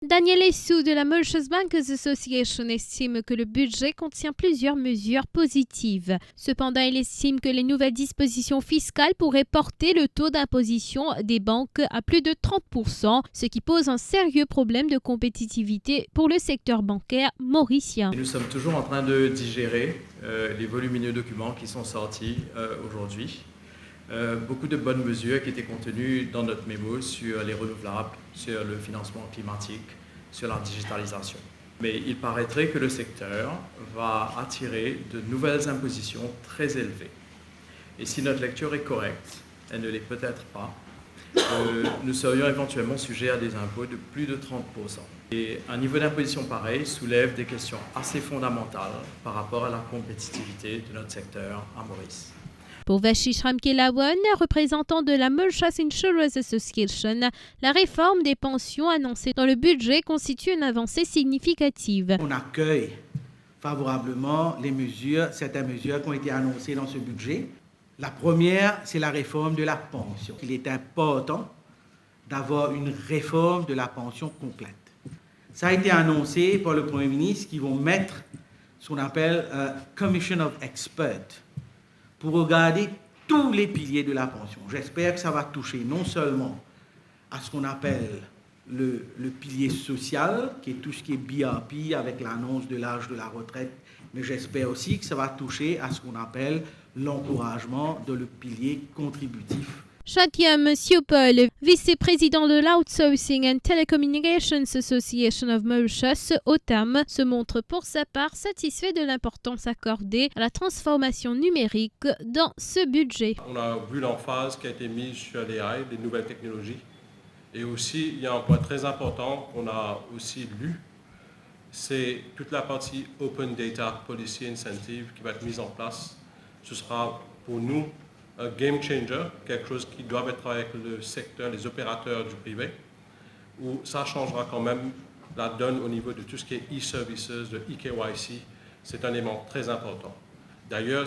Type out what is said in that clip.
Daniel Essou de la Mauritius Bankers Association estime que le budget contient plusieurs mesures positives. Cependant, il estime que les nouvelles dispositions fiscales pourraient porter le taux d'imposition des banques à plus de 30%, ce qui pose un sérieux problème de compétitivité pour le secteur bancaire mauricien. Nous sommes toujours en train de digérer les volumineux documents qui sont sortis aujourd'hui. Beaucoup de bonnes mesures qui étaient contenues dans notre mémo sur les renouvelables, sur le financement climatique, sur la digitalisation. Mais il paraîtrait que le secteur va attirer de nouvelles impositions très élevées. Et si notre lecture est correcte, elle ne l'est peut-être pas, nous serions éventuellement sujets à des impôts de plus de 30%. Et un niveau d'imposition pareil soulève des questions assez fondamentales par rapport à la compétitivité de notre secteur à Maurice. Pour Vashish Ramkelawan, représentant de la Mauritius Insurers Association, la réforme des pensions annoncée dans le budget constitue une avancée significative. On accueille favorablement certaines mesures qui ont été annoncées dans ce budget. La première, c'est la réforme de la pension. Il est important d'avoir une réforme de la pension complète. Ça a été annoncé par le Premier ministre qui vont mettre ce qu'on appelle Commission of Experts pour regarder tous les piliers de la pension. J'espère que ça va toucher non seulement à ce qu'on appelle le pilier social, qui est tout ce qui est BRP avec l'annonce de l'âge de la retraite, mais j'espère aussi que ça va toucher à ce qu'on appelle l'encouragement de le pilier contributif. Shatiam Siopol, vice-président de l'Outsourcing and Telecommunications Association of Mauritius, OTAM, se montre pour sa part satisfait de l'importance accordée à la transformation numérique dans ce budget. On a vu l'emphase qui a été mise sur l'AI, les nouvelles technologies. Et aussi, il y a un point très important qu'on a aussi lu, c'est toute la partie Open Data Policy Incentive qui va être mise en place. Ce sera pour nous un game changer, quelque chose qui doit être avec le secteur, les opérateurs du privé, où ça changera quand même la donne au niveau de tout ce qui est e-services, de e-KYC. C'est un élément très important. D'ailleurs,